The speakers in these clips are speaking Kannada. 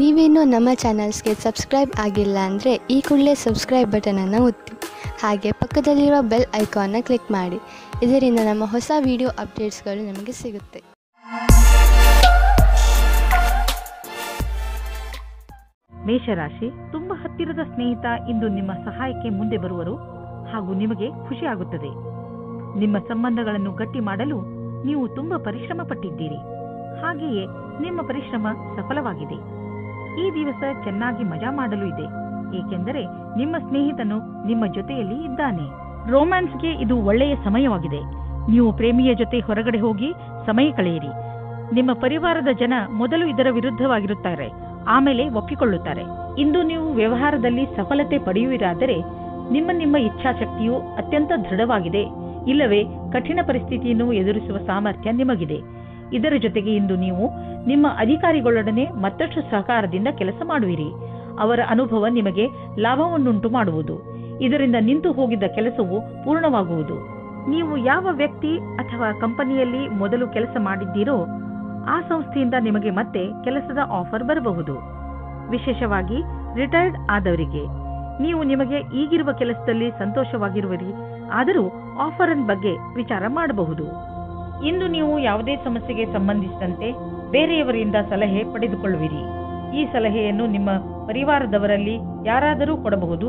ನೀವೇನೂ ನಮ್ಮ ಚಾನಲ್ಸ್ಗೆ ಸಬ್ಸ್ಕ್ರೈಬ್ ಆಗಿಲ್ಲ ಅಂದರೆ ಈ ಕೂಡಲೇ ಸಬ್ಸ್ಕ್ರೈಬ್ ಬಟನನ್ನು ಒತ್ತಿ ಹಾಗೆ ಪಕ್ಕದಲ್ಲಿರುವ ಬೆಲ್ ಐಕಾನ್ನ ಕ್ಲಿಕ್ ಮಾಡಿ. ಇದರಿಂದ ನಮ್ಮ ಹೊಸ ವಿಡಿಯೋ ಅಪ್ಡೇಟ್ಸ್ಗಳು ನಿಮಗೆ ಸಿಗುತ್ತೆ. ಮೇಷರಾಶಿ, ತುಂಬ ಹತ್ತಿರದ ಸ್ನೇಹಿತ ಇಂದು ನಿಮ್ಮ ಸಹಾಯಕ್ಕೆ ಮುಂದೆ ಬರುವರು ಹಾಗೂ ನಿಮಗೆ ಖುಷಿ ಆಗುತ್ತದೆ. ನಿಮ್ಮ ಸಂಬಂಧಗಳನ್ನು ಗಟ್ಟಿ ಮಾಡಲು ನೀವು ತುಂಬ ಪರಿಶ್ರಮ ಪಟ್ಟಿದ್ದೀರಿ. ಹಾಗೆಯೇ ನಿಮ್ಮ ಪರಿಶ್ರಮ ಸಫಲವಾಗಿದೆ. ಈ ದಿವಸ ಚೆನ್ನಾಗಿ ಮಜಾ ಮಾಡಲು ಇದೆ, ಏಕೆಂದರೆ ನಿಮ್ಮ ಸ್ನೇಹಿತನು ನಿಮ್ಮ ಜೊತೆಯಲ್ಲಿ ಇದ್ದಾನೆ. ರೋಮ್ಯಾನ್ಸ್ಗೆ ಇದು ಒಳ್ಳೆಯ ಸಮಯವಾಗಿದೆ. ನೀವು ಪ್ರೇಮಿಯ ಜೊತೆ ಹೊರಗಡೆ ಹೋಗಿ ಸಮಯ ಕಳೆಯಿರಿ. ನಿಮ್ಮ ಪರಿವಾರದ ಜನ ಮೊದಲು ಇದರ ವಿರುದ್ಧವಾಗಿರುತ್ತಾರೆ, ಆಮೇಲೆ ಒಪ್ಪಿಕೊಳ್ಳುತ್ತಾರೆ. ಇಂದು ನೀವು ವ್ಯವಹಾರದಲ್ಲಿ ಸಫಲತೆ ಪಡೆಯುವಿರಾದರೆ ನಿಮ್ಮ ಇಚ್ಛಾಶಕ್ತಿಯು ಅತ್ಯಂತ ದೃಢವಾಗಿದೆ, ಇಲ್ಲವೇ ಕಠಿಣ ಪರಿಸ್ಥಿತಿಯನ್ನು ಎದುರಿಸುವ ಸಾಮರ್ಥ್ಯ ನಿಮಗಿದೆ. ಇದರ ಜೊತೆಗೆ ಇಂದು ನೀವು ನಿಮ್ಮ ಅಧಿಕಾರಿಗಳೊಡನೆ ಮತ್ತಷ್ಟು ಸಹಕಾರದಿಂದ ಕೆಲಸ ಮಾಡುವಿರಿ. ಅವರ ಅನುಭವ ನಿಮಗೆ ಲಾಭವನ್ನುಂಟು ಮಾಡುವುದು. ಇದರಿಂದ ನಿಂತು ಹೋಗಿದ್ದ ಕೆಲಸವು ಪೂರ್ಣವಾಗುವುದು. ನೀವು ಯಾವ ವ್ಯಕ್ತಿ ಅಥವಾ ಕಂಪನಿಯಲ್ಲಿ ಮೊದಲು ಕೆಲಸ ಮಾಡಿದ್ದೀರೋ ಆ ಸಂಸ್ಥೆಯಿಂದ ನಿಮಗೆ ಮತ್ತೆ ಕೆಲಸದ ಆಫರ್ ಬರಬಹುದು. ವಿಶೇಷವಾಗಿ ರಿಟೈರ್ಡ್ ಆದವರಿಗೆ ನೀವು ನಿಮಗೆ ಈಗಿರುವ ಕೆಲಸದಲ್ಲಿ ಸಂತೋಷವಾಗಿರುವಿರಿ, ಆದರೂ ಆಫರ್ ಬಗ್ಗೆ ವಿಚಾರ ಮಾಡಬಹುದು. ಇಂದು ನೀವು ಯಾವುದೇ ಸಮಸ್ಯೆಗೆ ಸಂಬಂಧಿಸಿದಂತೆ ಬೇರೆಯವರಿಂದ ಸಲಹೆ ಪಡೆದುಕೊಳ್ಳುವಿರಿ. ಈ ಸಲಹೆಯನ್ನು ನಿಮ್ಮ ಪರಿವಾರದವರಲ್ಲಿ ಯಾರಾದರೂ ಕೊಡಬಹುದು.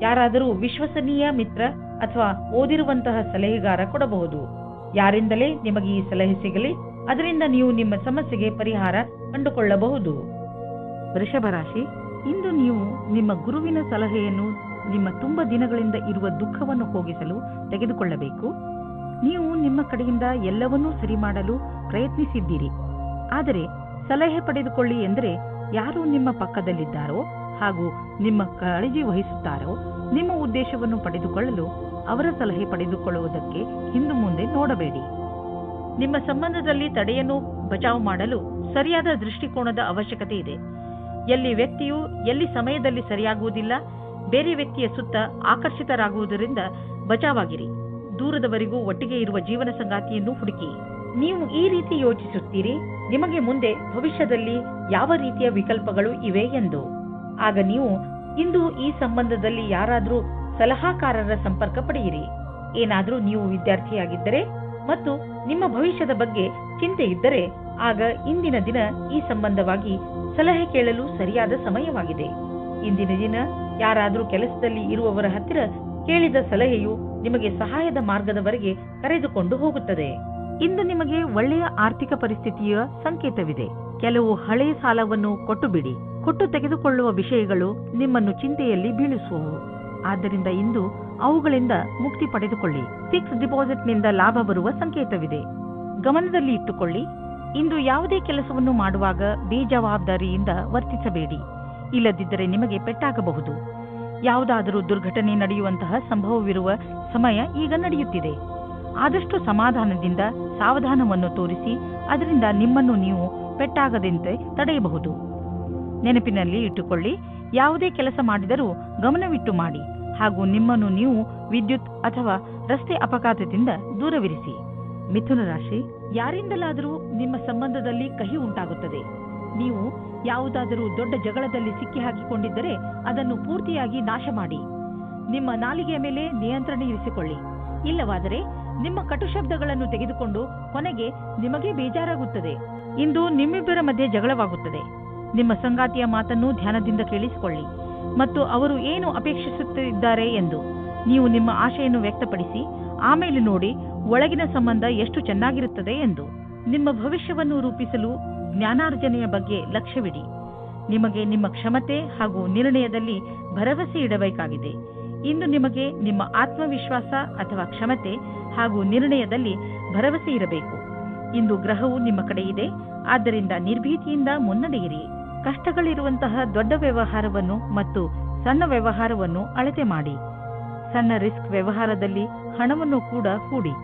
ಯಾರಾದರೂ ವಿಶ್ವಸನೀಯ ಮಿತ್ರ ಅಥವಾ ಓದಿರುವಂತಹ ಸಲಹೆಗಾರ ಕೊಡಬಹುದು. ಯಾರಿಂದಲೇ ನಿಮಗೆ ಈ ಸಲಹೆ ಸಿಗಲಿ, ಅದರಿಂದ ನೀವು ನಿಮ್ಮ ಸಮಸ್ಯೆಗೆ ಪರಿಹಾರ ಕಂಡುಕೊಳ್ಳಬಹುದು. ವೃಷಭ ರಾಶಿ, ಇಂದು ನೀವು ನಿಮ್ಮ ಗುರುವಿನ ಸಲಹೆಯನ್ನು ನಿಮ್ಮ ತುಂಬ ದಿನಗಳಿಂದ ಇರುವ ದುಃಖವನ್ನು ಹೋಗಿಸಲು ತೆಗೆದುಕೊಳ್ಳಬೇಕು. ನೀವು ನಿಮ್ಮ ಕಡೆಯಿಂದ ಎಲ್ಲವನ್ನೂ ಸರಿ ಮಾಡಲು ಪ್ರಯತ್ನಿಸಿದ್ದೀರಿ, ಆದರೆ ಸಲಹೆ ಪಡೆದುಕೊಳ್ಳಿ ಎಂದರೆ ಯಾರು ನಿಮ್ಮ ಪಕ್ಕದಲ್ಲಿದ್ದಾರೋ ಹಾಗೂ ನಿಮ್ಮ ಕಾಳಜಿ ವಹಿಸುತ್ತಾರೋ ನಿಮ್ಮ ಉದ್ದೇಶವನ್ನು ಪಡೆದುಕೊಳ್ಳಲು ಅವರ ಸಲಹೆ ಪಡೆದುಕೊಳ್ಳುವುದಕ್ಕೆ ಹಿಂದು ಮುಂದೆ ನೋಡಬೇಡಿ. ನಿಮ್ಮ ಸಂಬಂಧದಲ್ಲಿ ತಡೆಯನ್ನು ಬಚಾವು ಮಾಡಲು ಸರಿಯಾದ ದೃಷ್ಟಿಕೋನದ ಅವಶ್ಯಕತೆ ಇದೆ. ಎಲ್ಲಿ ವ್ಯಕ್ತಿಯು ಎಲ್ಲಿ ಸಮಯದಲ್ಲಿ ಸರಿಯಾಗುವುದಿಲ್ಲ, ಬೇರೆ ವ್ಯಕ್ತಿಯ ಸುತ್ತ ಆಕರ್ಷಿತರಾಗುವುದರಿಂದ ಬಚಾವಾಗಿರಿ. ದೂರದವರೆಗೂ ಒಟ್ಟಿಗೆ ಇರುವ ಜೀವನ ಸಂಗಾತಿಯನ್ನು ಹುಡುಕಿ. ನೀವು ಈ ರೀತಿ ಯೋಚಿಸುತ್ತೀರಿ, ನಿಮಗೆ ಮುಂದೆ ಭವಿಷ್ಯದಲ್ಲಿ ಯಾವ ರೀತಿಯ ವಿಕಲ್ಪಗಳು ಇವೆ ಎಂದು. ಆಗ ನೀವು ಇಂದು ಈ ಸಂಬಂಧದಲ್ಲಿ ಯಾರಾದರೂ ಸಲಹಾಕಾರರ ಸಂಪರ್ಕ ಪಡೆಯಿರಿ. ಏನಾದರೂ ನೀವು ವಿದ್ಯಾರ್ಥಿಯಾಗಿದ್ದರೆ ಮತ್ತು ನಿಮ್ಮ ಭವಿಷ್ಯದ ಬಗ್ಗೆ ಚಿಂತೆ ಇದ್ದರೆ ಆಗ ಇಂದಿನ ದಿನ ಈ ಸಂಬಂಧವಾಗಿ ಸಲಹೆ ಕೇಳಲು ಸರಿಯಾದ ಸಮಯವಾಗಿದೆ. ಇಂದಿನ ದಿನ ಯಾರಾದರೂ ಕೆಲಸದಲ್ಲಿ ಇರುವವರ ಹತ್ತಿರ ಕೇಳಿದ ಸಲಹೆಯು ನಿಮಗೆ ಸಹಾಯದ ಮಾರ್ಗದವರೆಗೆ ಕರೆದುಕೊಂಡು ಹೋಗುತ್ತದೆ. ಇಂದು ನಿಮಗೆ ಒಳ್ಳೆಯ ಆರ್ಥಿಕ ಪರಿಸ್ಥಿತಿಯ ಸಂಕೇತವಿದೆ. ಕೆಲವು ಹಳೆಯ ಸಾಲವನ್ನು ಕೊಟ್ಟು ಬಿಡಿ. ಕೊಟ್ಟು ತೆಗೆದುಕೊಳ್ಳುವ ವಿಷಯಗಳು ನಿಮ್ಮನ್ನು ಚಿಂತೆಯಲ್ಲಿ ಬೀಳಿಸುವವು. ಆದ್ದರಿಂದ ಇಂದು ಅವುಗಳಿಂದ ಮುಕ್ತಿ ಪಡೆದುಕೊಳ್ಳಿ. ಫಿಕ್ಸ್ ಡಿಪಾಸಿಟ್ನಿಂದ ಲಾಭ ಬರುವ ಸಂಕೇತವಿದೆ. ಗಮನದಲ್ಲಿ ಇಟ್ಟುಕೊಳ್ಳಿ, ಇಂದು ಯಾವುದೇ ಕೆಲಸವನ್ನು ಮಾಡುವಾಗ ಬೇಜವಾಬ್ದಾರಿಯಿಂದ ವರ್ತಿಸಬೇಡಿ, ಇಲ್ಲದಿದ್ದರೆ ನಿಮಗೆ ಪೆಟ್ಟಾಗಬಹುದು. ಯಾವುದಾದರೂ ದುರ್ಘಟನೆ ನಡೆಯುವಂತಹ ಸಂಭವವಿರುವ ಸಮಯ ಈಗ ನಡೆಯುತ್ತಿದೆ. ಆದಷ್ಟು ಸಮಾಧಾನದಿಂದ ಸಾವಧಾನವನ್ನು ತೋರಿಸಿ ಅದರಿಂದ ನಿಮ್ಮನ್ನು ನೀವು ಪೆಟ್ಟಾಗದಂತೆ ತಡೆಯಬಹುದು. ನೆನಪಿನಲ್ಲಿ ಇಟ್ಟುಕೊಳ್ಳಿ, ಯಾವುದೇ ಕೆಲಸ ಮಾಡಿದರೂ ಗಮನವಿಟ್ಟು ಮಾಡಿ ಹಾಗೂ ನಿಮ್ಮನ್ನು ನೀವು ವಿದ್ಯುತ್ ಅಥವಾ ರಸ್ತೆ ಅಪಘಾತದಿಂದ ದೂರವಿರಿಸಿ. ಮಿಥುನ ರಾಶಿ, ಯಾರಿಂದಲಾದರೂ ನಿಮ್ಮ ಸಂಬಂಧದಲ್ಲಿ ಕಹಿ ಉಂಟಾಗುತ್ತದೆ. ನೀವು ಯಾವುದಾದರೂ ದೊಡ್ಡ ಜಗಳದಲ್ಲಿ ಸಿಕ್ಕಿ ಹಾಕಿಕೊಂಡಿದ್ದರೆ ಅದನ್ನು ಪೂರ್ತಿಯಾಗಿ ನಾಶ ಮಾಡಿ. ನಿಮ್ಮ ನಾಲಿಗೆಯ ಮೇಲೆ ನಿಯಂತ್ರಣ ಇರಿಸಿಕೊಳ್ಳಿ. ಇಲ್ಲವಾದರೆ ನಿಮ್ಮ ಕಟುಶಬ್ದಗಳನ್ನು ತೆಗೆದುಕೊಂಡು ಕೊನೆಗೆ ನಿಮಗೆ ಬೇಜಾರಾಗುತ್ತದೆ. ಇಂದು ನಿಮ್ಮಿಬ್ಬರ ಮಧ್ಯೆ ಜಗಳವಾಗುತ್ತದೆ. ನಿಮ್ಮ ಸಂಗಾತಿಯ ಮಾತನ್ನು ಧ್ಯಾನದಿಂದ ಕೇಳಿಸಿಕೊಳ್ಳಿ ಮತ್ತು ಅವರು ಏನು ಅಪೇಕ್ಷಿಸುತ್ತಿದ್ದಾರೆ ಎಂದು ನೀವು ನಿಮ್ಮ ಆಶೆಯನ್ನು ವ್ಯಕ್ತಪಡಿಸಿ ಆಮೇಲೆ ನೋಡಿ ಒಳಗಿನ ಸಂಬಂಧ ಎಷ್ಟು ಚೆನ್ನಾಗಿರುತ್ತದೆ ಎಂದು. ನಿಮ್ಮ ಭವಿಷ್ಯವನ್ನು ರೂಪಿಸಲು ಜ್ಞಾನಾರ್ಜನೆಯ ಬಗ್ಗೆ ಲಕ್ಷ್ಯವಿಡಿ. ನಿಮಗೆ ನಿಮ್ಮ ಕ್ಷಮತೆ ಹಾಗೂ ನಿರ್ಣಯದಲ್ಲಿ ಭರವಸೆ ಇಡಬೇಕಾಗಿದೆ. ಇಂದು ನಿಮಗೆ ನಿಮ್ಮ ಆತ್ಮವಿಶ್ವಾಸ ಅಥವಾ ಕ್ಷಮತೆ ಹಾಗೂ ನಿರ್ಣಯದಲ್ಲಿ ಭರವಸೆ ಇರಬೇಕು. ಇಂದು ಗ್ರಹವು ನಿಮ್ಮ ಕಡೆ ಇದೆ, ಆದ್ದರಿಂದ ನಿರ್ಭೀತಿಯಿಂದ ಮುನ್ನಡೆಯಿರಿ. ಕಷ್ಟಗಳಿರುವಂತಹ ದೊಡ್ಡ ವ್ಯವಹಾರವನ್ನು ಮತ್ತು ಸಣ್ಣ ವ್ಯವಹಾರವನ್ನು ಅಳತೆ ಮಾಡಿ. ಸಣ್ಣ ರಿಸ್ಕ್ ವ್ಯವಹಾರದಲ್ಲಿ ಹಣವನ್ನು ಕೂಡ ಹೂಡಿ.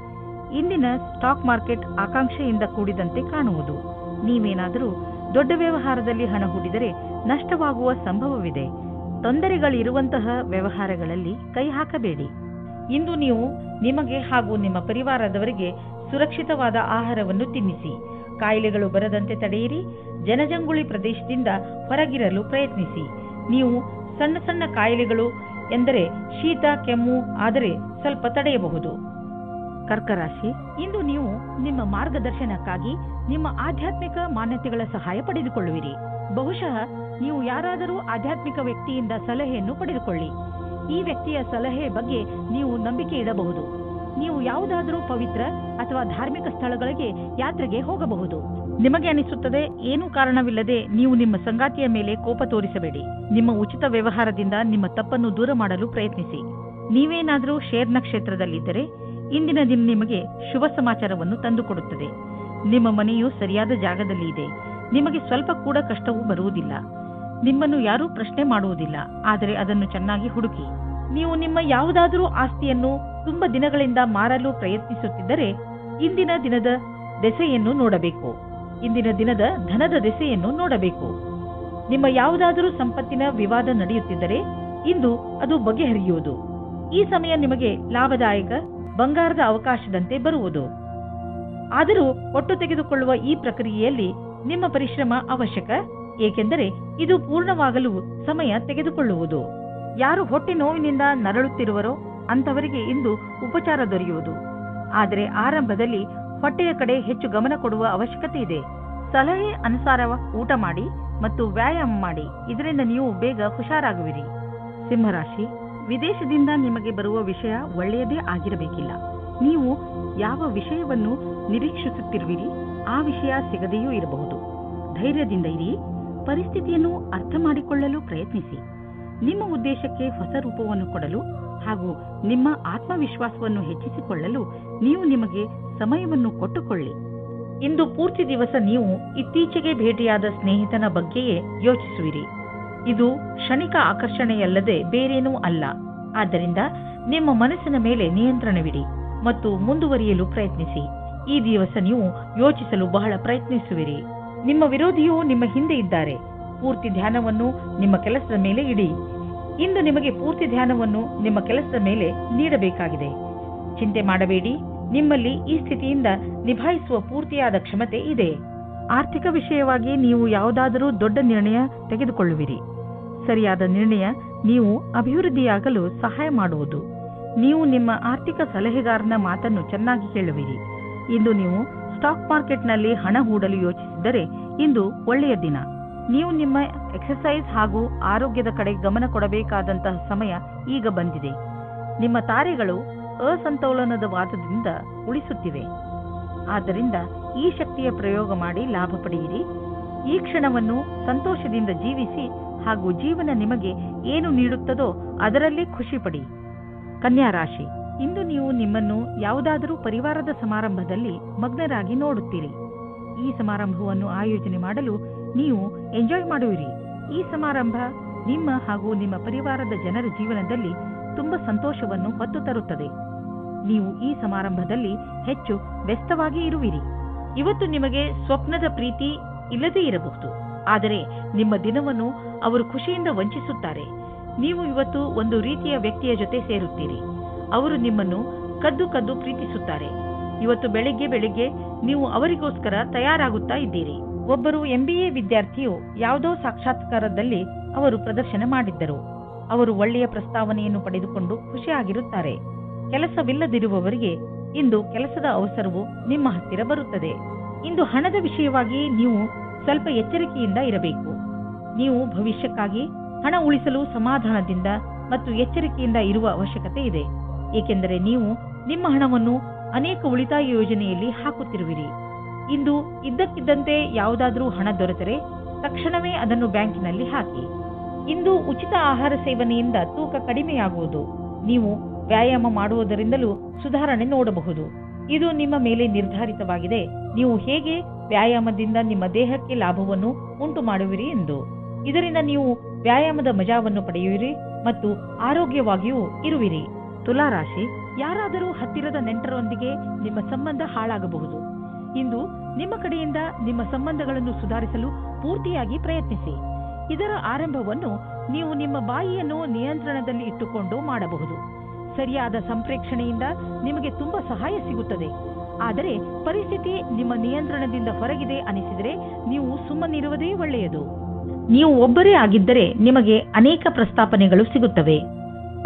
ಇಂದಿನ ಸ್ಟಾಕ್ ಮಾರ್ಕೆಟ್ ಆಕಾಂಕ್ಷೆಯಿಂದ ಕೂಡಿದಂತೆ ಕಾಣುವುದು. ನೀವೇನಾದರೂ ದೊಡ್ಡ ವ್ಯವಹಾರದಲ್ಲಿ ಹಣ ಹೂಡಿದರೆ ನಷ್ಟವಾಗುವ ಸಂಭವವಿದೆ. ತೊಂದರೆಗಳಿರುವಂತಹ ವ್ಯವಹಾರಗಳಲ್ಲಿ ಕೈ ಹಾಕಬೇಡಿ. ಇಂದು ನೀವು ನಿಮಗೆ ಹಾಗೂ ನಿಮ್ಮ ಪರಿವಾರದವರಿಗೆ ಸುರಕ್ಷಿತವಾದ ಆಹಾರವನ್ನು ತಿನ್ನಿಸಿ ಕಾಯಿಲೆಗಳು ಬರದಂತೆ ತಡೆಯಿರಿ. ಜನಜಂಗುಳಿ ಪ್ರದೇಶದಿಂದ ಹೊರಗಿರಲು ಪ್ರಯತ್ನಿಸಿ. ನೀವು ಸಣ್ಣ ಸಣ್ಣ ಕಾಯಿಲೆಗಳು ಎಂದರೆ ಶೀತ, ಕೆಮ್ಮು ಆದರೆ ಸ್ವಲ್ಪ ತಡೆಯಬಹುದು. ಕರ್ಕರಾಶಿ, ಇಂದು ನೀವು ನಿಮ್ಮ ಮಾರ್ಗದರ್ಶನಕ್ಕಾಗಿ ನಿಮ್ಮ ಆಧ್ಯಾತ್ಮಿಕ ಮಾನ್ಯತೆಗಳ ಸಹಾಯ ಪಡೆದುಕೊಳ್ಳುವಿರಿ. ಬಹುಶಃ ನೀವು ಯಾರಾದರೂ ಆಧ್ಯಾತ್ಮಿಕ ವ್ಯಕ್ತಿಯಿಂದ ಸಲಹೆಯನ್ನು ಪಡೆದುಕೊಳ್ಳಿ. ಈ ವ್ಯಕ್ತಿಯ ಸಲಹೆ ಬಗ್ಗೆ ನೀವು ನಂಬಿಕೆ ಇಡಬಹುದು. ನೀವು ಯಾವುದಾದರೂ ಪವಿತ್ರ ಅಥವಾ ಧಾರ್ಮಿಕ ಸ್ಥಳಗಳಿಗೆ ಯಾತ್ರೆಗೆ ಹೋಗಬಹುದು. ನಿಮಗೆ ಅನಿಸುತ್ತದೆ, ಏನೂ ಕಾರಣವಿಲ್ಲದೆ ನೀವು ನಿಮ್ಮ ಸಂಗಾತಿಯ ಮೇಲೆ ಕೋಪ ತೋರಿಸಬೇಡಿ. ನಿಮ್ಮ ಉಚಿತ ವ್ಯವಹಾರದಿಂದ ನಿಮ್ಮ ತಪ್ಪನ್ನು ದೂರ ಮಾಡಲು ಪ್ರಯತ್ನಿಸಿ. ನೀವೇನಾದರೂ ಶೇರ್ ನಕ್ಷತ್ರದಲ್ಲಿದ್ದರೆ ಇಂದಿನ ದಿನ ನಿಮಗೆ ಶುಭ ಸಮಾಚಾರವನ್ನು ತಂದುಕೊಡುತ್ತದೆ. ನಿಮ್ಮ ಮನೆಯು ಸರಿಯಾದ ಜಾಗದಲ್ಲಿ ಇದೆ. ನಿಮಗೆ ಸ್ವಲ್ಪ ಕೂಡ ಕಷ್ಟವೂ ಬರುವುದಿಲ್ಲ. ನಿಮ್ಮನ್ನು ಯಾರೂ ಪ್ರಶ್ನೆ ಮಾಡುವುದಿಲ್ಲ. ಆದರೆ ಅದನ್ನು ಚೆನ್ನಾಗಿ ಹುಡುಕಿ. ನೀವು ನಿಮ್ಮ ಯಾವುದಾದರೂ ಆಸ್ತಿಯನ್ನು ತುಂಬಾ ದಿನಗಳಿಂದ ಮಾರಲು ಪ್ರಯತ್ನಿಸುತ್ತಿದ್ದರೆ ಇಂದಿನ ದಿನದ ದೆಸೆಯನ್ನು ನೋಡಬೇಕು. ಇಂದಿನ ದಿನದ ಧನದ ದೆಸೆಯನ್ನು ನೋಡಬೇಕು. ನಿಮ್ಮ ಯಾವುದಾದರೂ ಸಂಪತ್ತಿನ ವಿವಾದ ನಡೆಯುತ್ತಿದ್ದರೆ ಇಂದು ಅದು ಬಗೆಹರಿಯುವುದು. ಈ ಸಮಯ ನಿಮಗೆ ಲಾಭದಾಯಕ ಬಂಗಾರದ ಅವಕಾಶದಂತೆ ಬರುವುದು. ಆದರೂ ಒಟ್ಟು ತೆಗೆದುಕೊಳ್ಳುವ ಈ ಪ್ರಕ್ರಿಯೆಯಲ್ಲಿ ನಿಮ್ಮ ಪರಿಶ್ರಮ ಅವಶ್ಯಕ, ಏಕೆಂದರೆ ಇದು ಪೂರ್ಣವಾಗಲು ಸಮಯ ತೆಗೆದುಕೊಳ್ಳುವುದು. ಯಾರು ಹೊಟ್ಟೆ ನೋವಿನಿಂದ ನರಳುತ್ತಿರುವರೋ ಅಂತವರಿಗೆ ಇಂದು ಉಪಚಾರ ದೊರೆಯುವುದು. ಆದರೆ ಆರಂಭದಲ್ಲಿ ಹೊಟ್ಟೆಯ ಕಡೆ ಹೆಚ್ಚು ಗಮನ ಕೊಡುವ ಅವಶ್ಯಕತೆ ಇದೆ. ಸಲಹೆ ಅನುಸಾರ ಊಟ ಮಾಡಿ ಮತ್ತು ವ್ಯಾಯಾಮ ಮಾಡಿ. ಇದರಿಂದ ನೀವು ಬೇಗ ಹುಷಾರಾಗುವಿರಿ. ಸಿಂಹರಾಶಿ, ವಿದೇಶದಿಂದ ನಿಮಗೆ ಬರುವ ವಿಷಯ ಒಳ್ಳೆಯದೇ ಆಗಿರಬೇಕಿಲ್ಲ. ನೀವು ಯಾವ ವಿಷಯವನ್ನು ನಿರೀಕ್ಷಿಸುತ್ತಿರುವಿರಿ ಆ ವಿಷಯ ಸಿಗದೆಯೂ ಇರಬಹುದು. ಧೈರ್ಯದಿಂದ ಇರಿ. ಪರಿಸ್ಥಿತಿಯನ್ನು ಅರ್ಥ ಮಾಡಿಕೊಳ್ಳಲು ಪ್ರಯತ್ನಿಸಿ. ನಿಮ್ಮ ಉದ್ದೇಶಕ್ಕೆ ಹೊಸ ರೂಪವನ್ನು ಕೊಡಲು ಹಾಗೂ ನಿಮ್ಮ ಆತ್ಮವಿಶ್ವಾಸವನ್ನು ಹೆಚ್ಚಿಸಿಕೊಳ್ಳಲು ನೀವು ನಿಮಗೆ ಸಮಯವನ್ನು ಕೊಟ್ಟುಕೊಳ್ಳಿ. ಇಂದು ಪೂರ್ತಿ ದಿವಸ ನೀವು ಇತ್ತೀಚೆಗೆ ಭೇಟಿಯಾದ ಸ್ನೇಹಿತನ ಬಗ್ಗೆಯೇ ಯೋಚಿಸುವಿರಿ. ಇದು ಕ್ಷಣಿಕ ಆಕರ್ಷಣೆಯಲ್ಲದೆ ಬೇರೇನೂ ಅಲ್ಲ. ಆದ್ದರಿಂದ ನಿಮ್ಮ ಮನಸ್ಸಿನ ಮೇಲೆ ನಿಯಂತ್ರಣವಿಡಿ ಮತ್ತು ಮುಂದುವರಿಯಲು ಪ್ರಯತ್ನಿಸಿ. ಈ ದಿವಸ ನೀವು ಯೋಚಿಸಲು ಬಹಳ ಪ್ರಯತ್ನಿಸುವಿರಿ. ನಿಮ್ಮ ವಿರೋಧಿಯು ನಿಮ್ಮ ಹಿಂದೆ ಇದ್ದಾರೆ. ಪೂರ್ತಿ ಧ್ಯಾನವನ್ನು ನಿಮ್ಮ ಕೆಲಸದ ಮೇಲೆ ಇಡಿ. ಇಂದು ನಿಮಗೆ ಪೂರ್ತಿ ಧ್ಯಾನವನ್ನು ನಿಮ್ಮ ಕೆಲಸದ ಮೇಲೆ ನೀಡಬೇಕಾಗಿದೆ. ಚಿಂತೆ ಮಾಡಬೇಡಿ. ನಿಮ್ಮಲ್ಲಿ ಈ ಸ್ಥಿತಿಯಿಂದ ನಿಭಾಯಿಸುವ ಪೂರ್ತಿಯಾದ ಕ್ಷಮತೆ ಇದೆ. ಆರ್ಥಿಕ ವಿಷಯವಾಗಿ ನೀವು ಯಾವುದಾದರೂ ದೊಡ್ಡ ನಿರ್ಣಯ ತೆಗೆದುಕೊಳ್ಳುವಿರಿ. ಸರಿಯಾದ ನಿರ್ಣಯ ನೀವು ಅಭಿವೃದ್ಧಿಯಾಗಲು ಸಹಾಯ ಮಾಡುವುದು. ನೀವು ನಿಮ್ಮ ಆರ್ಥಿಕ ಸಲಹೆಗಾರನ ಮಾತನ್ನು ಚೆನ್ನಾಗಿ ಕೇಳುವಿರಿ. ಇಂದು ನೀವು ಸ್ಟಾಕ್ ಮಾರ್ಕೆಟ್ನಲ್ಲಿ ಹಣ ಹೂಡಲು ಯೋಚಿಸಿದರೆ ಇಂದು ಒಳ್ಳೆಯ ದಿನ. ನೀವು ನಿಮ್ಮ ಎಕ್ಸರ್ಸೈಸ್ ಹಾಗೂ ಆರೋಗ್ಯದ ಕಡೆ ಗಮನ ಕೊಡಬೇಕಾದಂತಹ ಸಮಯ ಈಗ ಬಂದಿದೆ. ನಿಮ್ಮ ತಾರೆಗಳು ಅಸಂತೋಲನದ ವಾದದಿಂದ ಉಳಿಸುತ್ತಿವೆ. ಆದ್ದರಿಂದ ಈ ಶಕ್ತಿಯ ಪ್ರಯೋಗ ಮಾಡಿ ಲಾಭ ಪಡೆಯಿರಿ. ಈ ಕ್ಷಣವನ್ನು ಸಂತೋಷದಿಂದ ಜೀವಿಸಿ ಹಾಗೂ ಜೀವನ ನಿಮಗೆ ಏನು ನೀಡುತ್ತದೋ ಅದರಲ್ಲೇ ಖುಷಿ ಪಡಿ. ಕನ್ಯಾ ರಾಶಿ, ಇಂದು ನೀವು ನಿಮ್ಮನ್ನು ಯಾವುದಾದರೂ ಪರಿವಾರದ ಸಮಾರಂಭದಲ್ಲಿ ಮಗ್ನರಾಗಿ ನೋಡುತ್ತೀರಿ. ಈ ಸಮಾರಂಭವನ್ನು ಆಯೋಜನೆ ಮಾಡಲು ನೀವು ಎಂಜಾಯ್ ಮಾಡುವಿರಿ. ಈ ಸಮಾರಂಭ ನಿಮ್ಮ ಹಾಗೂ ನಿಮ್ಮ ಪರಿವಾರದ ಜನರ ಜೀವನದಲ್ಲಿ ತುಂಬಾ ಸಂತೋಷವನ್ನು ಹೊತ್ತು ತರುತ್ತದೆ. ನೀವು ಈ ಸಮಾರಂಭದಲ್ಲಿ ಹೆಚ್ಚು ವ್ಯಸ್ತವಾಗಿ ಇರುವಿರಿ. ಇವತ್ತು ನಿಮಗೆ ಸ್ವಪ್ನದ ಪ್ರೀತಿ ಇಲ್ಲದೇ ಇರಬಹುದು, ಆದರೆ ನಿಮ್ಮ ದಿನವನ್ನು ಅವರು ಖುಷಿಯಿಂದ ವಂಚಿಸುತ್ತಾರೆ. ನೀವು ಇವತ್ತು ಒಂದು ರೀತಿಯ ವ್ಯಕ್ತಿಯ ಜೊತೆ ಸೇರುತ್ತೀರಿ. ಅವರು ನಿಮ್ಮನ್ನು ಕದ್ದು ಕದ್ದು ಪ್ರೀತಿಸುತ್ತಾರೆ. ಇವತ್ತು ಬೆಳಿಗ್ಗೆ ನೀವು ಅವರಿಗೋಸ್ಕರ ತಯಾರಾಗುತ್ತಾ ಇದ್ದೀರಿ. ಒಬ್ಬರು MBA ವಿದ್ಯಾರ್ಥಿಯು ಯಾವುದೋ ಸಾಕ್ಷಾತ್ಕಾರದಲ್ಲಿ ಅವರು ಪ್ರದರ್ಶನ ಮಾಡಿದ್ದರು. ಅವರು ಒಳ್ಳೆಯ ಪ್ರಸ್ತಾವನೆಯನ್ನು ಪಡೆದುಕೊಂಡು ಖುಷಿಯಾಗಿರುತ್ತಾರೆ. ಕೆಲಸವಿಲ್ಲದಿರುವವರಿಗೆ ಇಂದು ಕೆಲಸದ ಅವಸರವು ನಿಮ್ಮ ಹತ್ತಿರ ಬರುತ್ತದೆ. ಇಂದು ಹಣದ ವಿಷಯವಾಗಿ ನೀವು ಸ್ವಲ್ಪ ಎಚ್ಚರಿಕೆಯಿಂದ ಇರಬೇಕು. ನೀವು ಭವಿಷ್ಯಕ್ಕಾಗಿ ಹಣ ಉಳಿಸಲು ಸಮಾಧಾನದಿಂದ ಮತ್ತು ಎಚ್ಚರಿಕೆಯಿಂದ ಇರುವ ಅವಶ್ಯಕತೆ ಇದೆ. ಏಕೆಂದರೆ ನೀವು ನಿಮ್ಮ ಹಣವನ್ನು ಅನೇಕ ಉಳಿತಾಯ ಯೋಜನೆಯಲ್ಲಿ ಹಾಕುತ್ತಿರುವಿರಿ. ಇಂದು ಇದ್ದಕ್ಕಿದ್ದಂತೆ ಯಾವುದಾದರೂ ಹಣ ದೊರೆತರೆ ತಕ್ಷಣವೇ ಅದನ್ನು ಬ್ಯಾಂಕಿನಲ್ಲಿ ಹಾಕಿ. ಇಂದು ಉಚಿತ ಆಹಾರ ಸೇವನೆಯಿಂದ ತೂಕ ಕಡಿಮೆಯಾಗುವುದು. ನೀವು ವ್ಯಾಯಾಮ ಮಾಡುವುದರಿಂದಲೂ ಸುಧಾರಣೆ ನೋಡಬಹುದು. ಇದು ನಿಮ್ಮ ಮೇಲೆ ನಿರ್ಧಾರಿತವಾಗಿದೆ. ನೀವು ಹೇಗೆ ವ್ಯಾಯಾಮದಿಂದ ನಿಮ್ಮ ದೇಹಕ್ಕೆ ಲಾಭವನ್ನು ಉಂಟು ಮಾಡುವಿರಿ ಎಂದು. ಇದರಿಂದ ನೀವು ವ್ಯಾಯಾಮದ ಮಜಾವನ್ನು ಪಡೆಯುವಿರಿ ಮತ್ತು ಆರೋಗ್ಯವಾಗಿಯೂ ಇರುವಿರಿ. ತುಲಾ ರಾಶಿ, ಯಾರಾದರೂ ಹತ್ತಿರದ ನೆಂಟರೊಂದಿಗೆ ನಿಮ್ಮ ಸಂಬಂಧ ಹಾಳಾಗಬಹುದು. ಇಂದು ನಿಮ್ಮ ಕಡೆಯಿಂದ ನಿಮ್ಮ ಸಂಬಂಧಗಳನ್ನು ಸುಧಾರಿಸಲು ಪೂರ್ತಿಯಾಗಿ ಪ್ರಯತ್ನಿಸಿ. ಇದರ ಆರಂಭವನ್ನು ನೀವು ನಿಮ್ಮ ಬಾಯಿಯನ್ನು ನಿಯಂತ್ರಣದಲ್ಲಿ ಇಟ್ಟುಕೊಂಡು ಮಾಡಬಹುದು. ಸರಿಯಾದ ಸಂಪ್ರೇಕ್ಷಣೆಯಿಂದ ನಿಮಗೆ ತುಂಬಾ ಸಹಾಯ ಸಿಗುತ್ತದೆ. ಆದರೆ ಪರಿಸ್ಥಿತಿ ನಿಮ್ಮ ನಿಯಂತ್ರಣದಿಂದ ಹೊರಗಿದೆ ಅನಿಸಿದರೆ ನೀವು ಸುಮ್ಮನಿರುವುದೇ ಒಳ್ಳೆಯದು. ನೀವು ಒಬ್ಬರೇ ಆಗಿದ್ದರೆ ನಿಮಗೆ ಅನೇಕ ಪ್ರಸ್ತಾಪನೆಗಳು ಸಿಗುತ್ತವೆ.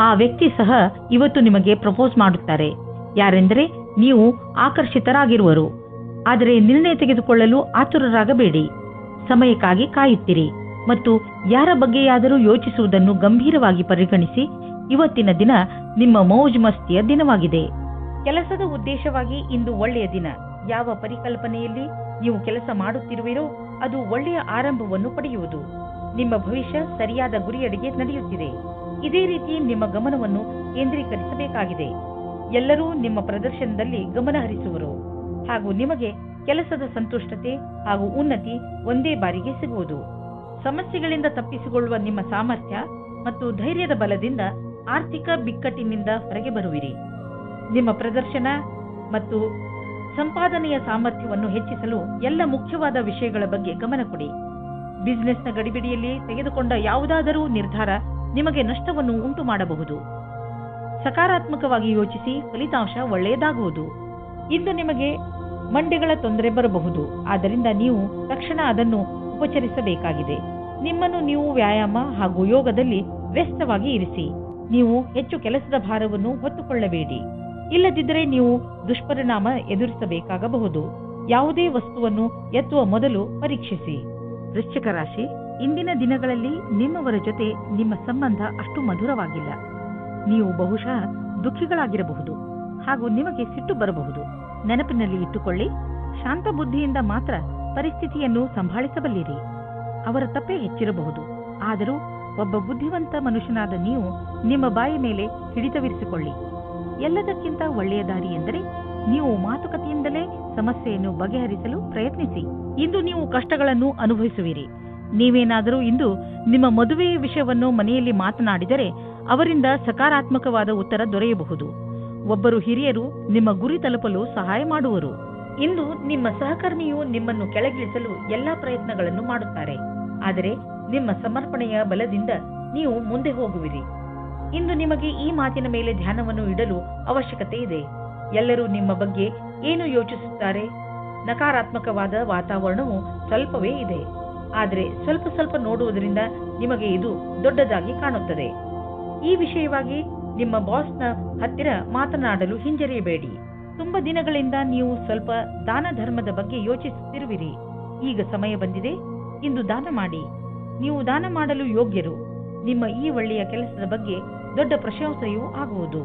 ಆ ವ್ಯಕ್ತಿ ಸಹ ಇವತ್ತು ನಿಮಗೆ ಪ್ರಪೋಸ್ ಮಾಡುತ್ತಾರೆ. ಯಾರೆಂದರೆ ನೀವು ಆಕರ್ಷಿತರಾಗಿರುವರು. ಆದರೆ ನಿರ್ಣಯ ತೆಗೆದುಕೊಳ್ಳಲು ಆತುರರಾಗಬೇಡಿ. ಸಮಯಕ್ಕಾಗಿ ಕಾಯುತ್ತಿರಿ ಮತ್ತು ಯಾರ ಬಗ್ಗೆಯಾದರೂ ಯೋಚಿಸುವುದನ್ನು ಗಂಭೀರವಾಗಿ ಪರಿಗಣಿಸಿ. ಇವತ್ತಿನ ದಿನ ನಿಮ್ಮ ಮೌಜ್ ಮಸ್ತಿಯ ದಿನವಾಗಿದೆ. ಕೆಲಸದ ಉದ್ದೇಶವಾಗಿ ಇಂದು ಒಳ್ಳೆಯ ದಿನ. ಯಾವ ಪರಿಕಲ್ಪನೆಯಲ್ಲಿ ನೀವು ಕೆಲಸ ಮಾಡುತ್ತಿರುವಿರೋ ಅದು ಒಳ್ಳೆಯ ಆರಂಭವನ್ನು ಪಡೆಯುವುದು. ನಿಮ್ಮ ಭವಿಷ್ಯ ಸರಿಯಾದ ಗುರಿಯಡೆಗೆ ನಡೆಯುತ್ತಿದೆ. ಇದೇ ರೀತಿ ನಿಮ್ಮ ಗಮನವನ್ನು ಕೇಂದ್ರೀಕರಿಸಬೇಕಾಗಿದೆ. ಎಲ್ಲರೂ ನಿಮ್ಮ ಪ್ರದರ್ಶನದಲ್ಲಿ ಗಮನ ಹರಿಸುವರು ಹಾಗೂ ನಿಮಗೆ ಕೆಲಸದ ಸಂತುಷ್ಟತೆ ಹಾಗೂ ಉನ್ನತಿ ಒಂದೇ ಬಾರಿಗೆ ಸಿಗುವುದು. ಸಮಸ್ಯೆಗಳಿಂದ ತಪ್ಪಿಸಿಕೊಳ್ಳುವ ನಿಮ್ಮ ಸಾಮರ್ಥ್ಯ ಮತ್ತು ಧೈರ್ಯದ ಬಲದಿಂದ ಆರ್ಥಿಕ ಬಿಕ್ಕಟ್ಟಿನಿಂದ ಹೊರಗೆ ಬರುವಿರಿ. ನಿಮ್ಮ ಪ್ರದರ್ಶನ ಮತ್ತು ಸಂಪಾದನೆಯ ಸಾಮರ್ಥ್ಯವನ್ನು ಹೆಚ್ಚಿಸಲು ಎಲ್ಲ ಮುಖ್ಯವಾದ ವಿಷಯಗಳ ಬಗ್ಗೆ ಗಮನ ಕೊಡಿ. ಬಿಸಿನೆಸ್ನ ಗಡಿಬಿಡಿಯಲ್ಲಿ ತೆಗೆದುಕೊಂಡ ಯಾವುದಾದರೂ ನಿರ್ಧಾರ ನಿಮಗೆ ನಷ್ಟವನ್ನು ಉಂಟು ಮಾಡಬಹುದು. ಸಕಾರಾತ್ಮಕವಾಗಿ ಯೋಚಿಸಿ, ಫಲಿತಾಂಶ ಒಳ್ಳೆಯದಾಗುವುದು. ಇಂದು ನಿಮಗೆ ಮಂಡಿಗಳ ತೊಂದರೆ ಬರಬಹುದು. ಆದ್ದರಿಂದ ನೀವು ತಕ್ಷಣ ಅದನ್ನು ಉಪಚರಿಸಬೇಕಾಗಿದೆ. ನಿಮ್ಮನ್ನು ನೀವು ವ್ಯಾಯಾಮ ಹಾಗೂ ಯೋಗದಲ್ಲಿ ವ್ಯಸ್ತವಾಗಿ ಇರಿಸಿ. ನೀವು ಹೆಚ್ಚು ಕೆಲಸದ ಭಾರವನ್ನು ಹೊತ್ತುಕೊಳ್ಳಬೇಡಿ. ಇಲ್ಲದಿದ್ದರೆ ನೀವು ದುಷ್ಪರಿಣಾಮ ಎದುರಿಸಬೇಕಾಗಬಹುದು. ಯಾವುದೇ ವಸ್ತುವನ್ನು ಎತ್ತುವ ಮೊದಲು ಪರೀಕ್ಷಿಸಿ. ವೃಶ್ಚಿಕ ರಾಶಿ, ಇಂದಿನ ದಿನಗಳಲ್ಲಿ ನಿಮ್ಮವರ ಜೊತೆ ನಿಮ್ಮ ಸಂಬಂಧ ಅಷ್ಟು ಮಧುರವಾಗಿಲ್ಲ. ನೀವು ಬಹುಶಃ ದುಃಖಿಗಳಾಗಿರಬಹುದು ಹಾಗೂ ನಿಮಗೆ ಸಿಟ್ಟು ಬರಬಹುದು. ನೆನಪಿನಲ್ಲಿ ಇಟ್ಟುಕೊಳ್ಳಿ, ಶಾಂತ ಬುದ್ಧಿಯಿಂದ ಮಾತ್ರ ಪರಿಸ್ಥಿತಿಯನ್ನು ಸಂಭಾಳಿಸಬಲ್ಲಿರಿ. ಅವರ ತಪ್ಪೇ ಹೆಚ್ಚಿರಬಹುದು, ಆದರೂ ಒಬ್ಬ ಬುದ್ಧಿವಂತ ಮನುಷ್ಯನಾದ ನೀವು ನಿಮ್ಮ ಬಾಯಿ ಮೇಲೆ ಹಿಡಿತವಿರಿಸಿಕೊಳ್ಳಿ. ಎಲ್ಲದಕ್ಕಿಂತ ಒಳ್ಳೆಯ ದಾರಿ ಎಂದರೆ ನೀವು ಮಾತುಕತೆಯಿಂದಲೇ ಸಮಸ್ಯೆಯನ್ನು ಬಗೆಹರಿಸಲು ಪ್ರಯತ್ನಿಸಿ. ಇಂದು ನೀವು ಕಷ್ಟಗಳನ್ನು ಅನುಭವಿಸುವಿರಿ. ನೀವೇನಾದರೂ ಇಂದು ನಿಮ್ಮ ಮದುವೆಯ ವಿಷಯವನ್ನು ಮನೆಯಲ್ಲಿ ಮಾತನಾಡಿದರೆ ಅವರಿಂದ ಸಕಾರಾತ್ಮಕವಾದ ಉತ್ತರ ದೊರೆಯಬಹುದು. ಒಬ್ಬರು ಹಿರಿಯರು ನಿಮ್ಮ ಗುರಿ ತಲುಪಲು ಸಹಾಯ ಮಾಡುವರು. ಇಂದು ನಿಮ್ಮ ಸಹಕರ್ಮಿಯು ನಿಮ್ಮನ್ನು ಕೆಳಗಿಳಿಸಲು ಎಲ್ಲಾ ಪ್ರಯತ್ನಗಳನ್ನು ಮಾಡುತ್ತಾರೆ, ಆದರೆ ನಿಮ್ಮ ಸಮರ್ಪಣೆಯ ಬಲದಿಂದ ನೀವು ಮುಂದೆ ಹೋಗುವಿರಿ. ಇಂದು ನಿಮಗೆ ಈ ಮಾತಿನ ಮೇಲೆ ಧ್ಯಾನವನ್ನು ಇಡಲು ಅವಶ್ಯಕತೆ ಇದೆ. ಎಲ್ಲರೂ ನಿಮ್ಮ ಬಗ್ಗೆ ಏನು ಯೋಚಿಸುತ್ತಾರೆ? ನಕಾರಾತ್ಮಕವಾದ ವಾತಾವರಣವು ಸ್ವಲ್ಪವೇ ಇದೆ, ಆದರೆ ಸ್ವಲ್ಪ ಸ್ವಲ್ಪ ನೋಡುವುದರಿಂದ ನಿಮಗೆ ಇದು ದೊಡ್ಡದಾಗಿ ಕಾಣುತ್ತದೆ. ಈ ವಿಷಯವಾಗಿ ನಿಮ್ಮ ಬಾಸ್ನ ಹತ್ತಿರ ಮಾತನಾಡಲು ಹಿಂಜರಿಯಬೇಡಿ. ತುಂಬಾ ದಿನಗಳಿಂದ ನೀವು ಸ್ವಲ್ಪ ದಾನ ಧರ್ಮದ ಬಗ್ಗೆ ಯೋಚಿಸುತ್ತಿರುವಿರಿ. ಈಗ ಸಮಯ ಬಂದಿದೆ. ಇಂದು ದಾನ ಮಾಡಿ. ನೀವು ದಾನ ಮಾಡಲು ಯೋಗ್ಯರು. ನಿಮ್ಮ ಈ ಒಳ್ಳೆಯ ಕೆಲಸದ ಬಗ್ಗೆ ದೊಡ್ಡ ಪ್ರಶಂಸೆಯೂ ಆಗುವುದು.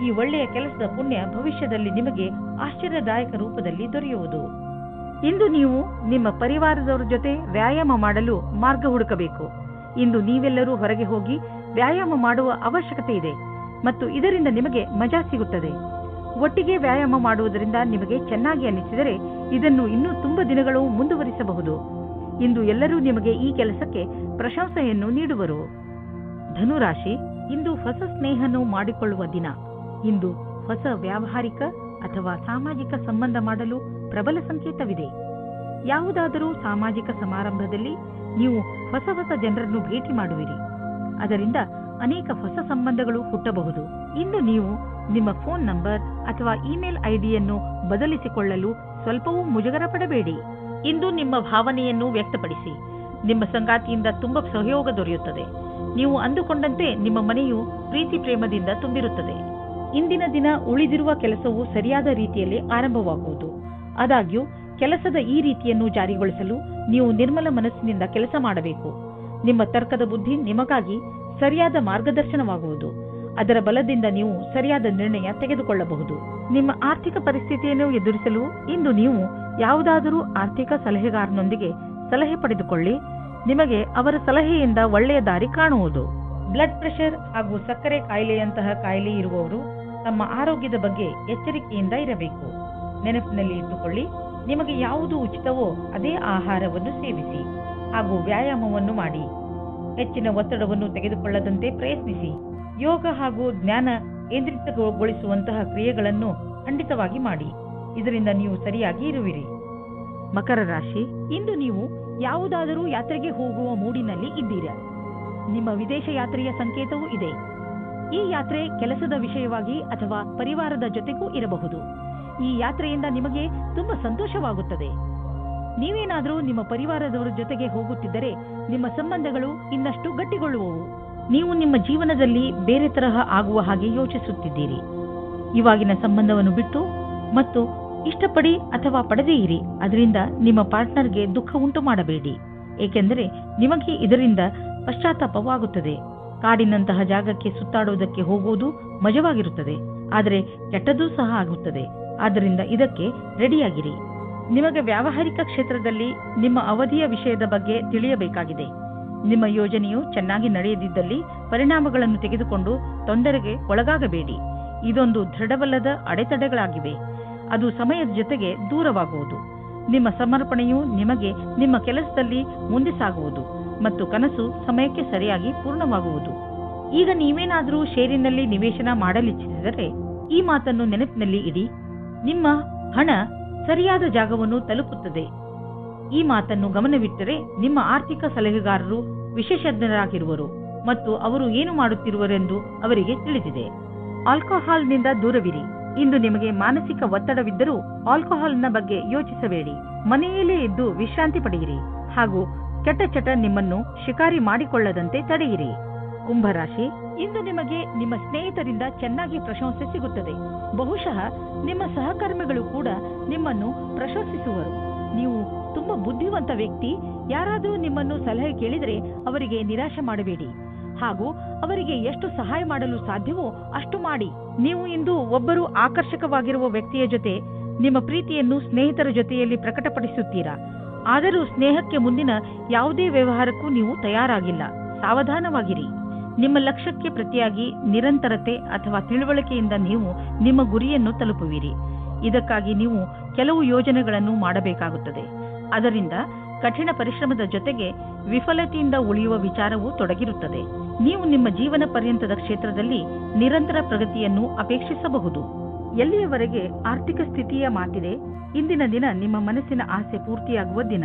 ಈ ಒಳ್ಳೆಯ ಕೆಲಸದ ಪುಣ್ಯ ಭವಿಷ್ಯದಲ್ಲಿ ನಿಮಗೆ ಆಶ್ಚರ್ಯದಾಯಕ ರೂಪದಲ್ಲಿ ದೊರೆಯುವುದು. ಇಂದು ನೀವು ನಿಮ್ಮ ಪರಿವಾರದವರ ಜೊತೆ ವ್ಯಾಯಾಮ ಮಾಡಲು ಮಾರ್ಗ ಹುಡುಕಬೇಕು. ಇಂದು ನೀವೆಲ್ಲರೂ ಹೊರಗೆ ಹೋಗಿ ವ್ಯಾಯಾಮ ಮಾಡುವ ಅವಶ್ಯಕತೆ ಇದೆ ಮತ್ತು ಇದರಿಂದ ನಿಮಗೆ ಮಜಾ ಸಿಗುತ್ತದೆ. ಒಟ್ಟಿಗೆ ವ್ಯಾಯಾಮ ಮಾಡುವುದರಿಂದ ನಿಮಗೆ ಚೆನ್ನಾಗಿ ಅನಿಸಿದರೆ ಇದನ್ನು ಇನ್ನೂ ತುಂಬಾ ದಿನಗಳು ಮುಂದುವರಿಸಬಹುದು. ಇಂದು ಎಲ್ಲರೂ ನಿಮಗೆ ಈ ಕೆಲಸಕ್ಕೆ ಪ್ರಶಂಸೆಯನ್ನು ನೀಡುವರು. ಧನುರಾಶಿ, ಇಂದು ಹೊಸ ಸ್ನೇಹವನ್ನು ಮಾಡಿಕೊಳ್ಳುವ ದಿನ. ಇಂದು ಹೊಸ ವ್ಯಾವಹಾರಿಕ ಅಥವಾ ಸಾಮಾಜಿಕ ಸಂಬಂಧ ಮಾಡಲು ಪ್ರಬಲ ಸಂಕೇತವಿದೆ. ಯಾವುದಾದರೂ ಸಾಮಾಜಿಕ ಸಮಾರಂಭದಲ್ಲಿ ನೀವು ಹೊಸ ಹೊಸ ಜನರನ್ನು ಭೇಟಿ ಮಾಡುವಿರಿ. ಅದರಿಂದ ಅನೇಕ ಹೊಸ ಸಂಬಂಧಗಳು ಹುಟ್ಟಬಹುದು. ಇಂದು ನೀವು ನಿಮ್ಮ ಫೋನ್ ನಂಬರ್ ಅಥವಾ ಇಮೇಲ್ ಐಡಿಯನ್ನು ಬದಲಿಸಿಕೊಳ್ಳಲು ಸ್ವಲ್ಪವೂ ಮುಜುಗರ ಪಡಬೇಡಿ. ಇಂದು ನಿಮ್ಮ ಭಾವನೆಯನ್ನು ವ್ಯಕ್ತಪಡಿಸಿ. ನಿಮ್ಮ ಸಂಗಾತಿಯಿಂದ ತುಂಬಾ ಸಹಯೋಗ ದೊರೆಯುತ್ತದೆ. ನೀವು ಅಂದುಕೊಂಡಂತೆ ನಿಮ್ಮ ಮನೆಯು ಪ್ರೀತಿ ಪ್ರೇಮದಿಂದ ತುಂಬಿರುತ್ತದೆ. ಇಂದಿನ ದಿನ ಉಳಿದಿರುವ ಕೆಲಸವು ಸರಿಯಾದ ರೀತಿಯಲ್ಲಿ ಆರಂಭವಾಗುವುದು. ಆದಾಗ್ಯೂ ಕೆಲಸದ ಈ ರೀತಿಯನ್ನು ಜಾರಿಗೊಳಿಸಲು ನೀವು ನಿರ್ಮಲ ಮನಸ್ಸಿನಿಂದ ಕೆಲಸ ಮಾಡಬೇಕು. ನಿಮ್ಮ ತರ್ಕದ ಬುದ್ಧಿ ನಿಮಗಾಗಿ ಸರಿಯಾದ ಮಾರ್ಗದರ್ಶನವಾಗುವುದು. ಅದರ ಬಲದಿಂದ ನೀವು ಸರಿಯಾದ ನಿರ್ಣಯ ತೆಗೆದುಕೊಳ್ಳಬಹುದು. ನಿಮ್ಮ ಆರ್ಥಿಕ ಪರಿಸ್ಥಿತಿಯನ್ನು ಎದುರಿಸಲು ಇಂದು ನೀವು ಯಾವುದಾದರೂ ಆರ್ಥಿಕ ಸಲಹೆಗಾರನೊಂದಿಗೆ ಸಲಹೆ ಪಡೆದುಕೊಳ್ಳಿ. ನಿಮಗೆ ಅವರ ಸಲಹೆಯಿಂದ ಒಳ್ಳೆಯ ದಾರಿ ಕಾಣುವುದು. ಬ್ಲಡ್ ಪ್ರೆಷರ್ ಹಾಗೂ ಸಕ್ಕರೆ ಕಾಯಿಲೆಯಂತಹ ಕಾಯಿಲೆ ಇರುವವರು ತಮ್ಮ ಆರೋಗ್ಯದ ಬಗ್ಗೆ ಎಚ್ಚರಿಕೆಯಿಂದ ಇರಬೇಕು. ನೆನಪಿನಲ್ಲಿ ಇಟ್ಟುಕೊಳ್ಳಿ, ನಿಮಗೆ ಯಾವುದು ಉಚಿತವೋ ಅದೇ ಆಹಾರವನ್ನು ಸೇವಿಸಿ ಹಾಗೂ ವ್ಯಾಯಾಮವನ್ನು ಮಾಡಿ. ಹೆಚ್ಚಿನ ಒತ್ತಡವನ್ನು ತೆಗೆದುಕೊಳ್ಳದಂತೆ ಪ್ರಯತ್ನಿಸಿ. ಯೋಗ ಹಾಗೂ ಜ್ಞಾನ ಕೇಂದ್ರಿತಗೊಳಿಸುವಂತಹ ಕ್ರಿಯೆಗಳನ್ನು ಖಂಡಿತವಾಗಿ ಮಾಡಿ. ಇದರಿಂದ ನೀವು ಸರಿಯಾಗಿ ಇರುವಿರಿ. ಮಕರ ರಾಶಿ, ಇಂದು ನೀವು ಯಾವುದಾದರೂ ಯಾತ್ರೆಗೆ ಹೋಗುವ ಮೂಡಿನಲ್ಲಿ ಇದ್ದೀರಾ. ನಿಮ್ಮ ವಿದೇಶ ಯಾತ್ರೆಯ ಸಂಕೇತವೂ ಇದೆ. ಈ ಯಾತ್ರೆ ಕೆಲಸದ ವಿಷಯವಾಗಿ ಅಥವಾ ಪರಿವಾರದ ಜೊತೆಗೂ ಇರಬಹುದು. ಈ ಯಾತ್ರೆಯಿಂದ ನಿಮಗೆ ತುಂಬಾ ಸಂತೋಷವಾಗುತ್ತದೆ. ನೀವೇನಾದರೂ ನಿಮ್ಮ ಪರಿವಾರದವರ ಜೊತೆಗೆ ಹೋಗುತ್ತಿದ್ದರೆ ನಿಮ್ಮ ಸಂಬಂಧಗಳು ಇನ್ನಷ್ಟು ಗಟ್ಟಿಗೊಳ್ಳುವವು. ನೀವು ನಿಮ್ಮ ಜೀವನದಲ್ಲಿ ಬೇರೆ ತರಹ ಆಗುವ ಹಾಗೆ ಯೋಚಿಸುತ್ತಿದ್ದೀರಿ. ಇವಾಗಿನ ಸಂಬಂಧವನ್ನು ಬಿಟ್ಟು ಮತ್ತು ಇಷ್ಟಪಡಿ ಅಥವಾ ಪಡೆದೇ ಇರಿ. ಅದರಿಂದ ನಿಮ್ಮ ಪಾರ್ಟ್ನರ್ಗೆ ದುಃಖ ಉಂಟು ಮಾಡಬೇಡಿ, ಏಕೆಂದರೆ ನಿಮಗೆ ಇದರಿಂದ ಪಶ್ಚಾತ್ತಾಪವಾಗುತ್ತದೆ. ಕಾಡಿನಂತಹ ಜಾಗಕ್ಕೆ ಸುತ್ತಾಡುವುದಕ್ಕೆ ಹೋಗುವುದು ಮಜವಾಗಿರುತ್ತದೆ, ಆದರೆ ಕೆಟ್ಟದ್ದೂ ಸಹ ಆಗುತ್ತದೆ. ಆದ್ದರಿಂದ ಇದಕ್ಕೆ ರೆಡಿಯಾಗಿರಿ. ನಿಮಗೆ ವ್ಯಾವಹಾರಿಕ ಕ್ಷೇತ್ರದಲ್ಲಿ ನಿಮ್ಮ ಅವಧಿಯ ವಿಷಯದ ಬಗ್ಗೆ ತಿಳಿಯಬೇಕಾಗಿದೆ. ನಿಮ್ಮ ಯೋಜನೆಯು ಚೆನ್ನಾಗಿ ನಡೆಯದಿದ್ದಲ್ಲಿ ಪರಿಣಾಮಗಳನ್ನು ತೆಗೆದುಕೊಂಡು ತೊಂದರೆಗೆ ಒಳಗಾಗಬೇಡಿ. ಇದೊಂದು ದೃಢವಲ್ಲದ ಅಡೆತಡೆಗಳಾಗಿವೆ. ಅದು ಸಮಯದ ಜೊತೆಗೆ ದೂರವಾಗುವುದು. ನಿಮ್ಮ ಸಮರ್ಪಣೆಯು ನಿಮಗೆ ನಿಮ್ಮ ಕೆಲಸದಲ್ಲಿ ಮುಂದೆ ಸಾಗುವುದು ಮತ್ತು ಕನಸು ಸಮಯಕ್ಕೆ ಸರಿಯಾಗಿ ಪೂರ್ಣವಾಗುವುದು. ಈಗ ನೀವೇನಾದರೂ ಷೇರಿನಲ್ಲಿ ನಿವೇಶನ ಮಾಡಲಿಚ್ಛಿಸಿದರೆ ಈ ಮಾತನ್ನು ನೆನಪಿನಲ್ಲಿ ಇಡಿ. ನಿಮ್ಮ ಹಣ ಸರಿಯಾದ ಜಾಗವನ್ನು ತಲುಪುತ್ತದೆ. ಈ ಮಾತನ್ನು ಗಮನವಿಟ್ಟರೆ ನಿಮ್ಮ ಆರ್ಥಿಕ ಸಲಹೆಗಾರರು ವಿಶೇಷಜ್ಞರಾಗಿರುವರು ಮತ್ತು ಅವರು ಏನು ಮಾಡುತ್ತಿರುವರೆಂದು ಅವರಿಗೆ ತಿಳಿದಿದೆ. ಆಲ್ಕೋಹಾಲ್ನಿಂದ ದೂರವಿರಿ. ಇಂದು ನಿಮಗೆ ಮಾನಸಿಕ ಒತ್ತಡವಿದ್ದರೂ ಆಲ್ಕೋಹಾಲ್ನ ಬಗ್ಗೆ ಯೋಚಿಸಬೇಡಿ. ಮನೆಯಲ್ಲೇ ಇದ್ದು ವಿಶ್ರಾಂತಿ ಪಡೆಯಿರಿ ಹಾಗೂ ಕೆಟ್ಟ ಚಟ ನಿಮ್ಮನ್ನು ಶಿಕಾರಿ ಮಾಡಿಕೊಳ್ಳದಂತೆ ತಡೆಯಿರಿ. ಕುಂಭರಾಶಿ, ಇಂದು ನಿಮಗೆ ನಿಮ್ಮ ಸ್ನೇಹಿತರಿಂದ ಚೆನ್ನಾಗಿ ಪ್ರಶಂಸೆ ಸಿಗುತ್ತದೆ. ಬಹುಶಃ ನಿಮ್ಮ ಸಹಕರ್ಮಿಗಳು ಕೂಡ ನಿಮ್ಮನ್ನು ಪ್ರಶಂಸಿಸುವರು. ನೀವು ತುಂಬಾ ಬುದ್ಧಿವಂತ ವ್ಯಕ್ತಿ. ಯಾರಾದರೂ ನಿಮ್ಮನ್ನು ಸಲಹೆ ಕೇಳಿದರೆ ಅವರಿಗೆ ನಿರಾಶೆ ಮಾಡಬೇಡಿ ಹಾಗೂ ಅವರಿಗೆ ಎಷ್ಟು ಸಹಾಯ ಮಾಡಲು ಸಾಧ್ಯವೋ ಅಷ್ಟು ಮಾಡಿ. ನೀವು ಇಂದು ಒಬ್ಬರು ಆಕರ್ಷಕವಾಗಿರುವ ವ್ಯಕ್ತಿಯ ಜೊತೆ ನಿಮ್ಮ ಪ್ರೀತಿಯನ್ನು ಸ್ನೇಹಿತರ ಜೊತೆಯಲ್ಲಿ ಪ್ರಕಟಪಡಿಸುತ್ತೀರಾ. ಆದರೂ ಸ್ನೇಹಕ್ಕೆ ಮುಂದಿನ ಯಾವುದೇ ವ್ಯವಹಾರಕ್ಕೂ ನೀವು ತಯಾರಾಗಿಲ್ಲ. ಸಾವಧಾನವಾಗಿರಿ. ನಿಮ್ಮ ಲಕ್ಷ್ಯಕ್ಕೆ ಪ್ರತಿಯಾಗಿ ನಿರಂತರತೆ ಅಥವಾ ತಿಳುವಳಿಕೆಯಿಂದ ನೀವು ನಿಮ್ಮ ಗುರಿಯನ್ನು ತಲುಪುವಿರಿ. ಇದಕ್ಕಾಗಿ ನೀವು ಕೆಲವು ಯೋಜನೆಗಳನ್ನು ಮಾಡಬೇಕಾಗುತ್ತದೆ. ಅದರಿಂದ ಕಠಿಣ ಪರಿಶ್ರಮದ ಜೊತೆಗೆ ವಿಫಲತೆಯಿಂದ ಉಳಿಯುವ ವಿಚಾರವೂ ತೊಡಗಿರುತ್ತದೆ. ನೀವು ನಿಮ್ಮ ಜೀವನ ಪರ್ಯಂತದ ಕ್ಷೇತ್ರದಲ್ಲಿ ನಿರಂತರ ಪ್ರಗತಿಯನ್ನು ಅಪೇಕ್ಷಿಸಬಹುದು. ಎಲ್ಲಿಯವರೆಗೆ ಆರ್ಥಿಕ ಸ್ಥಿತಿಯ ಮಾತಿದೆ, ಇಂದಿನ ದಿನ ನಿಮ್ಮ ಮನಸ್ಸಿನ ಆಸೆ ಪೂರ್ತಿಯಾಗುವ ದಿನ.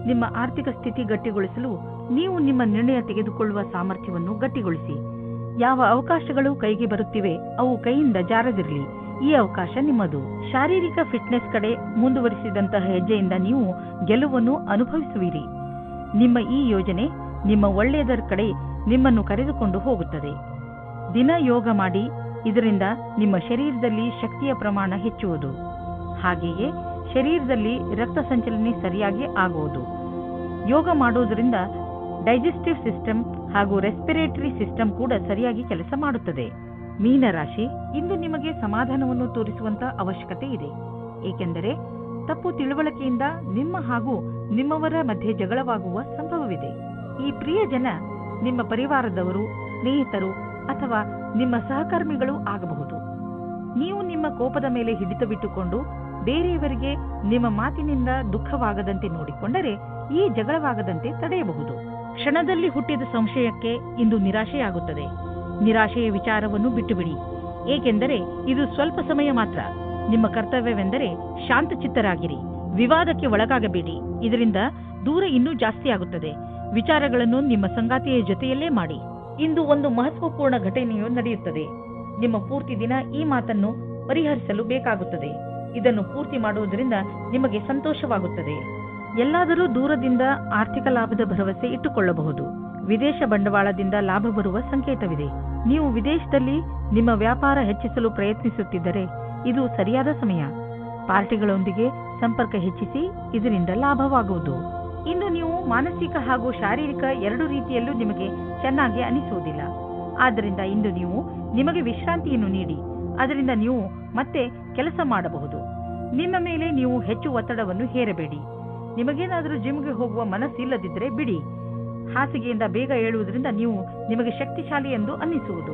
ನಿಮ್ಮ ಆರ್ಥಿಕ ಸ್ಥಿತಿ ಗಟ್ಟಿಗೊಳಿಸಲು ನೀವು ನಿಮ್ಮ ನಿರ್ಣಯ ತೆಗೆದುಕೊಳ್ಳುವ ಸಾಮರ್ಥ್ಯವನ್ನು ಗಟ್ಟಿಗೊಳಿಸಿ. ಯಾವ ಅವಕಾಶಗಳು ಕೈಗೆ ಬರುತ್ತಿವೆ ಅವು ಕೈಯಿಂದ ಜಾರದಿರಲಿ. ಈ ಅವಕಾಶ ನಿಮ್ಮದು. ಶಾರೀರಿಕ ಫಿಟ್ನೆಸ್ ಕಡೆ ಮುಂದುವರಿಸಿದಂತಹ ಹೆಜ್ಜೆಯಿಂದ ನೀವು ಗೆಲುವನ್ನು ಅನುಭವಿಸುವಿರಿ. ನಿಮ್ಮ ಈ ಯೋಜನೆ ನಿಮ್ಮ ಒಳ್ಳೆಯದರ ಕಡೆ ನಿಮ್ಮನ್ನು ಕರೆದುಕೊಂಡು ಹೋಗುತ್ತದೆ. ದಿನ ಯೋಗ ಮಾಡಿ. ಇದರಿಂದ ನಿಮ್ಮ ಶರೀರದಲ್ಲಿ ಶಕ್ತಿಯ ಪ್ರಮಾಣ ಹೆಚ್ಚುವುದು. ಹಾಗೆಯೇ ಶರೀರದಲ್ಲಿ ರಕ್ತ ಸಂಚಲನೆ ಸರಿಯಾಗಿ ಆಗುವುದು. ಯೋಗ ಮಾಡುವುದರಿಂದ ಡೈಜೆಸ್ಟಿವ್ ಸಿಸ್ಟಮ್ ಹಾಗೂ ರೆಸ್ಪಿರೇಟರಿ ಸಿಸ್ಟಮ್ ಕೂಡ ಸರಿಯಾಗಿ ಕೆಲಸ ಮಾಡುತ್ತದೆ. ಮೀನರಾಶಿ, ಇಂದು ನಿಮಗೆ ಸಮಾಧಾನವನ್ನು ತೋರಿಸುವಂತ ಅವಶ್ಯಕತೆ ಇದೆ. ಏಕೆಂದರೆ ತಪ್ಪು ತಿಳುವಳಿಕೆಯಿಂದ ನಿಮ್ಮ ಹಾಗೂ ನಿಮ್ಮವರ ಮಧ್ಯೆ ಜಗಳವಾಗುವ ಸಂಭವವಿದೆ. ಈ ಪ್ರಿಯ ಜನ ನಿಮ್ಮ ಪರಿವಾರದವರು, ಸ್ನೇಹಿತರು ಅಥವಾ ನಿಮ್ಮ ಸಹಕರ್ಮಿಗಳು ಆಗಬಹುದು. ನೀವು ನಿಮ್ಮ ಕೋಪದ ಮೇಲೆ ಹಿಡಿತ ಬಿಟ್ಟುಕೊಂಡು ಬೇರೆಯವರಿಗೆ ನಿಮ್ಮ ಮಾತಿನಿಂದ ದುಃಖವಾಗದಂತೆ ನೋಡಿಕೊಂಡರೆ ಈ ಜಗಳವಾಗದಂತೆ ತಡೆಯಬಹುದು. ಕ್ಷಣದಲ್ಲಿ ಹುಟ್ಟಿದ ಸಂಶಯಕ್ಕೆ ಇಂದು ನಿರಾಶೆಯಾಗುತ್ತದೆ. ನಿರಾಶೆಯ ವಿಚಾರವನ್ನು ಬಿಟ್ಟುಬಿಡಿ, ಏಕೆಂದರೆ ಇದು ಸ್ವಲ್ಪ ಸಮಯ ಮಾತ್ರ. ನಿಮ್ಮ ಕರ್ತವ್ಯವೆಂದರೆ ಶಾಂತಚಿತ್ತರಾಗಿರಿ. ವಿವಾದಕ್ಕೆ ಒಳಗಾಗಬೇಡಿ. ಇದರಿಂದ ದೂರ ಇನ್ನೂ ಜಾಸ್ತಿ ಆಗುತ್ತದೆ. ವಿಚಾರಗಳನ್ನು ನಿಮ್ಮ ಸಂಗಾತಿಯ ಜೊತೆಯಲ್ಲೇ ಮಾಡಿ. ಇಂದು ಒಂದು ಮಹತ್ವಪೂರ್ಣ ಘಟನೆಯು ನಡೆಯುತ್ತದೆ. ನಿಮ್ಮ ಪೂರ್ತಿ ದಿನ ಈ ಮಾತನ್ನು ಪರಿಹರಿಸಲು ಬೇಕಾಗುತ್ತದೆ. ಇದನ್ನು ಪೂರ್ತಿ ಮಾಡುವುದರಿಂದ ನಿಮಗೆ ಸಂತೋಷವಾಗುತ್ತದೆ. ಎಲ್ಲಾದರೂ ದೂರದಿಂದ ಆರ್ಥಿಕ ಲಾಭದ ಭರವಸೆ ಇಟ್ಟುಕೊಳ್ಳಬಹುದು. ವಿದೇಶ ಬಂಡವಾಳದಿಂದ ಲಾಭ ಬರುವ ಸಂಕೇತವಿದೆ. ನೀವು ವಿದೇಶದಲ್ಲಿ ನಿಮ್ಮ ವ್ಯಾಪಾರ ಹೆಚ್ಚಿಸಲು ಪ್ರಯತ್ನಿಸುತ್ತಿದ್ದರೆ ಇದು ಸರಿಯಾದ ಸಮಯ. ಪಾರ್ಟಿಗಳೊಂದಿಗೆ ಸಂಪರ್ಕ ಹೆಚ್ಚಿಸಿ. ಇದರಿಂದ ಲಾಭವಾಗುವುದು. ಇಂದು ನೀವು ಮಾನಸಿಕ ಹಾಗೂ ಶಾರೀರಿಕ ಎರಡು ರೀತಿಯಲ್ಲೂ ನಿಮಗೆ ಚೆನ್ನಾಗಿ ಅನಿಸುವುದಿಲ್ಲ. ಆದ್ದರಿಂದ ಇಂದು ನೀವು ನಿಮಗೆ ವಿಶ್ರಾಂತಿಯನ್ನು ನೀಡಿ. ಅದರಿಂದ ನೀವು ಮತ್ತೆ ಕೆಲಸ ಮಾಡಬಹುದು. ನಿಮ್ಮ ಮೇಲೆ ನೀವು ಹೆಚ್ಚು ಒತ್ತಡವನ್ನು ಹೇರಬೇಡಿ. ನಿಮಗೇನಾದರೂ ಜಿಮ್ಗೆ ಹೋಗುವ ಮನಸ್ಸಿಲ್ಲದಿದ್ದರೆ ಬಿಡಿ. ಹಾಸಿಗೆಯಿಂದ ಬೇಗ ಏಳುವುದರಿಂದ ನೀವು ನಿಮಗೆ ಶಕ್ತಿಶಾಲಿ ಎಂದು ಅನ್ನಿಸುವುದು.